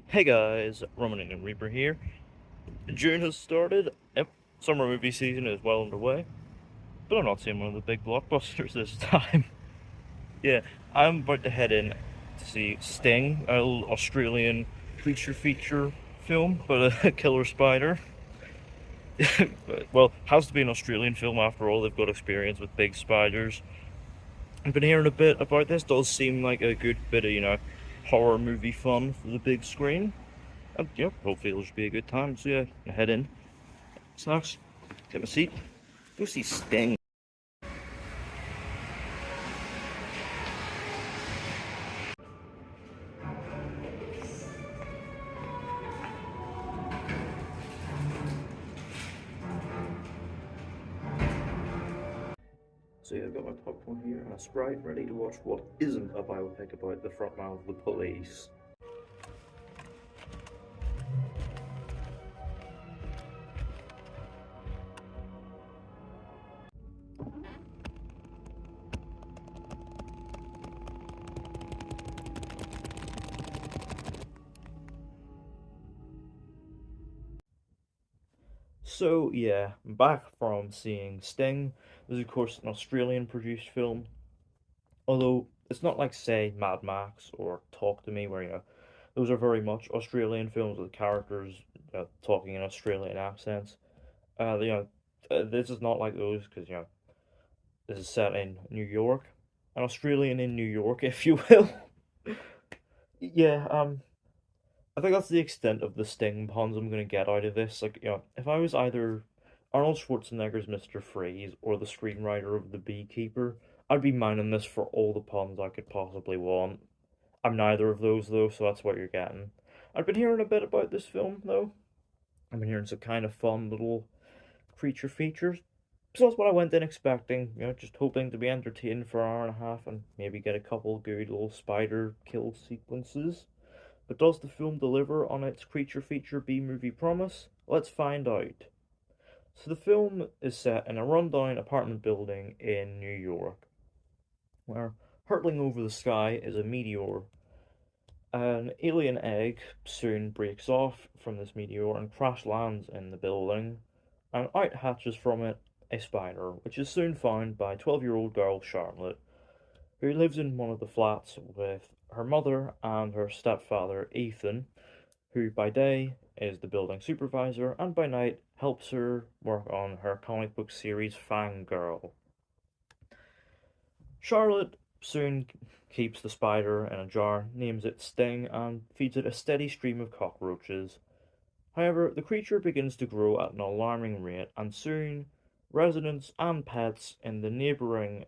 Hey guys, Roman and Reaper here. June has started. Yep, summer movie season is well underway, but I'm not seeing one of the big blockbusters this time. Yeah, I'm about to head in to see Sting, a little Australian creature feature film, but a killer spider. Well, has to be an Australian film after all, they've got experience with big spiders. I've been hearing a bit about this, does seem like a good bit of, horror movie fun for the big screen. And yeah, hopefully it'll just be a good time. So yeah, head in. Snacks, get my seat. Go see Sting. So yeah, I've got my popcorn here and a Sprite ready to watch what isn't a biopic about the frontman of the Police. So yeah, I'm back from seeing Sting. This is of course an Australian produced film. Although it's not like say Mad Max or Talk to Me where those are very much Australian films with characters talking in Australian accents. This is not like those because this is set in New York, an Australian in New York, if you will. Yeah, I think that's the extent of the Sting puns I'm gonna get out of this. Like, if I was either Arnold Schwarzenegger's Mr. Freeze or the screenwriter of The Beekeeper, I'd be mining this for all the puns I could possibly want. I'm neither of those though, so that's what you're getting. I've been hearing a bit about this film though. I've been hearing some kind of fun little creature features. So that's what I went in expecting, just hoping to be entertained for an hour and a half and maybe get a couple good little spider kill sequences. But does the film deliver on its creature feature B movie promise? Let's find out. So the film is set in a rundown apartment building in New York, where hurtling over the sky is a meteor. An alien egg soon breaks off from this meteor and crash lands in the building, and out hatches from it a spider, which is soon found by 12-year-old girl Charlotte, who lives in one of the flats with her mother and her stepfather Ethan, who by day is the building supervisor and by night helps her work on her comic book series Fangirl. Charlotte soon keeps the spider in a jar, names it Sting, and feeds it a steady stream of cockroaches. However, the creature begins to grow at an alarming rate, and soon residents and pets in the neighbouring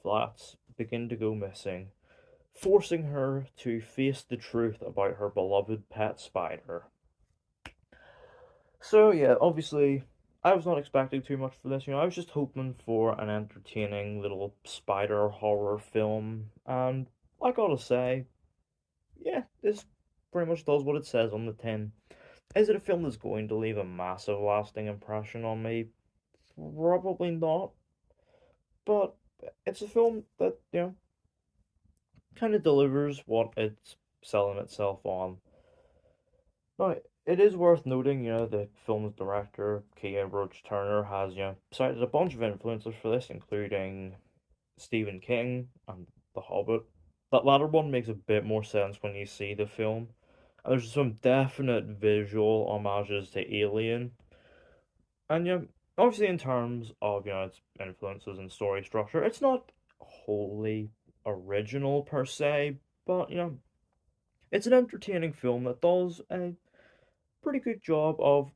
flats begin to go missing, forcing her to face the truth about her beloved pet spider. So yeah, obviously, I was not expecting too much for this. I was just hoping for an entertaining little spider horror film, and I gotta say, yeah, this pretty much does what it says on the tin. Is it a film that's going to leave a massive lasting impression on me? Probably not, but it's a film that, kind of delivers what it's selling itself on. Now, it is worth noting, the film's director, Kia Roach Turner, has, cited a bunch of influences for this, including Stephen King and The Hobbit. That latter one makes a bit more sense when you see the film. And there's some definite visual homages to Alien. And, obviously in terms of, its influences and story structure, it's not wholly original per se, but, it's an entertaining film that does a pretty good job of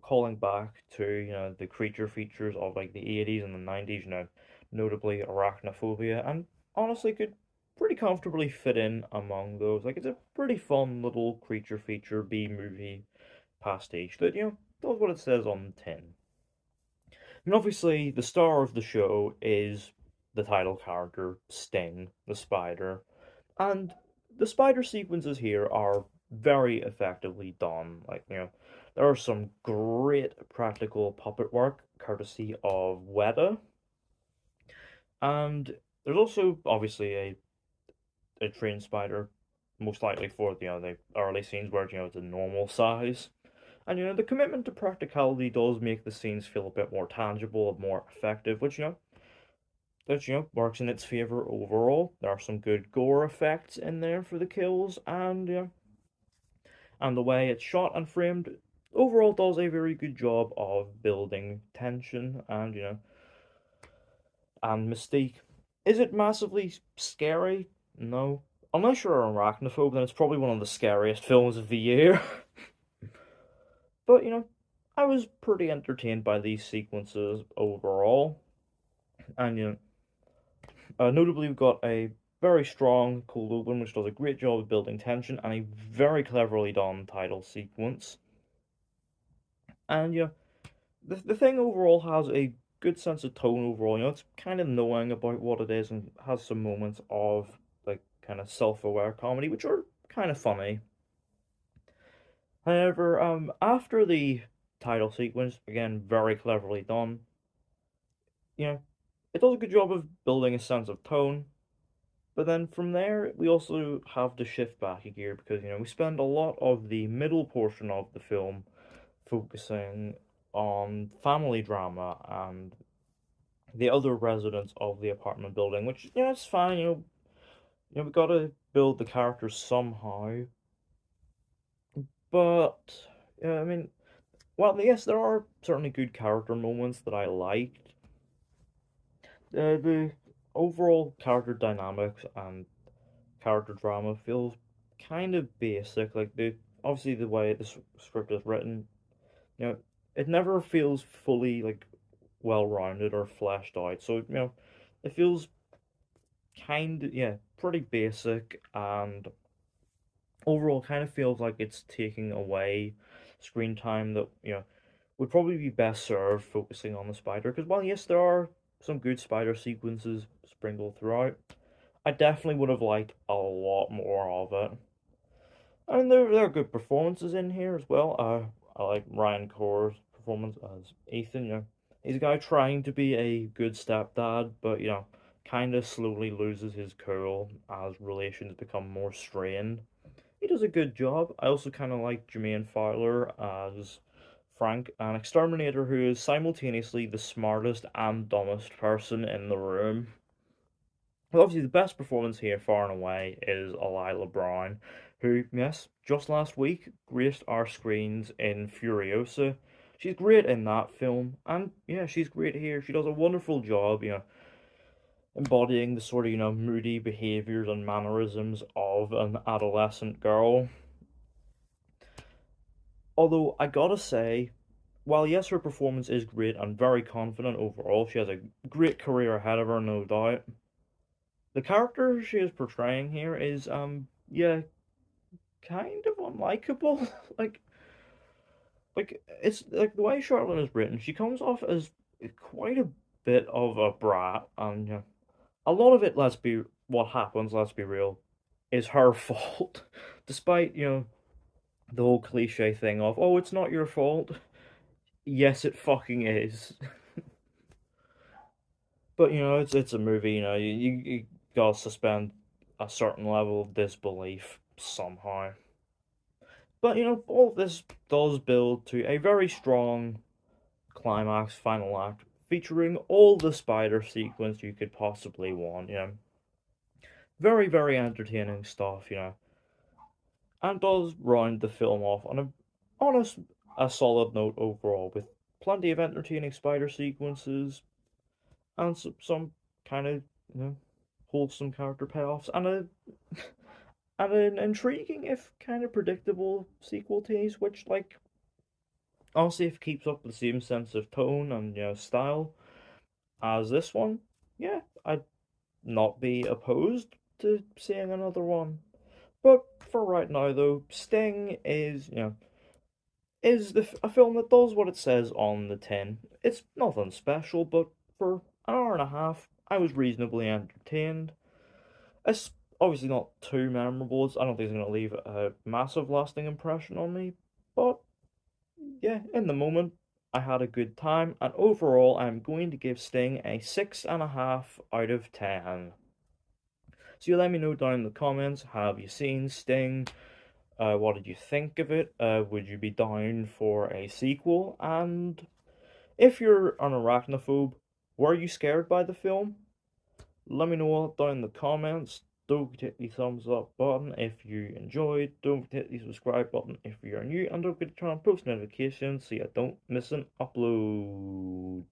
calling back to the creature features of like the 80s and the 90s, notably arachnophobia, and honestly could pretty comfortably fit in among those. Like it's a pretty fun little creature feature B movie pastiche that does what it says on the tin. And obviously the star of the show is the title character Sting the spider, and the spider sequences here are very effectively done. Like, there are some great practical puppet work courtesy of Weta. And there's also obviously a trained spider, most likely for the early scenes where it's a normal size. And the commitment to practicality does make the scenes feel a bit more tangible and more effective, which works in its favor overall. There are some good gore effects in there for the kills, and the way it's shot and framed overall does a very good job of building tension and mystique. Is it massively scary? No. Unless you're an arachnophobe, then it's probably one of the scariest films of the year. But I was pretty entertained by these sequences overall, and notably we've got a very strong cold open, which does a great job of building tension, and a very cleverly done title sequence. And the thing overall has a good sense of tone overall. It's kind of knowing about what it is and has some moments of like kind of self-aware comedy, which are kind of funny. However, after the title sequence, again, very cleverly done, you know, it does a good job of building a sense of tone. But then from there, we also have to shift back a gear because, we spend a lot of the middle portion of the film focusing on family drama and the other residents of the apartment building, which, it's fine, we gotta build the characters somehow. But, I mean, well, yes, there are certainly good character moments that I liked. The overall character dynamics and character drama feels kind of basic. Like obviously the way the script is written, you know, it never feels fully like well rounded or fleshed out. So it feels kind of pretty basic and overall kind of feels like it's taking away screen time that would probably be best served focusing on the spider. Because while yes, there are some good spider sequences sprinkled throughout, I definitely would have liked a lot more of it. And there are good performances in here as well. I like Ryan Core's performance as Ethan. He's a guy trying to be a good stepdad, but kind of slowly loses his cool as relations become more strained. He does a good job. I also kind of like Jermaine Fowler as Frank, an exterminator who is simultaneously the smartest and dumbest person in the room. Well, obviously, the best performance here, far and away, is Elila Brown, who, yes, just last week graced our screens in Furiosa. She's great in that film, and yeah, she's great here. She does a wonderful job, embodying the sort of, moody behaviors and mannerisms of an adolescent girl. Although, I gotta say, while yes, her performance is great and very confident overall, she has a great career ahead of her, no doubt. The character she is portraying here is, yeah, kind of unlikable. like, it's like the way Charlotte is written, she comes off as quite a bit of a brat, and a lot of it, what happens, let's be real, is her fault. Despite, the whole cliche thing of, oh, it's not your fault. Yes, it fucking is. But it's a movie. You gotta suspend a certain level of disbelief somehow. But all this does build to a very strong climax, final act, featuring all the spider sequence you could possibly want. Very very entertaining stuff. And does round the film off on a solid note overall, with plenty of entertaining spider sequences and some kind of wholesome character payoffs and a and an intriguing if kind of predictable sequel tease, which honestly if it keeps up the same sense of tone and style as this one, yeah, I'd not be opposed to seeing another one. But for right now though, Sting is a film that does what it says on the tin. It's nothing special, but for an hour and a half, I was reasonably entertained. It's obviously not too memorable. I don't think it's going to leave a massive lasting impression on me, but yeah, in the moment, I had a good time, and overall, I'm going to give Sting a 6.5 out of 10. So you let me know down in the comments, have you seen Sting? What did you think of it? Would you be down for a sequel? And if you're an arachnophobe, were you scared by the film? Let me know all down in the comments. Don't forget to hit the thumbs up button if you enjoyed. Don't forget to hit the subscribe button if you're new. And don't forget to turn on post notifications so you don't miss an upload.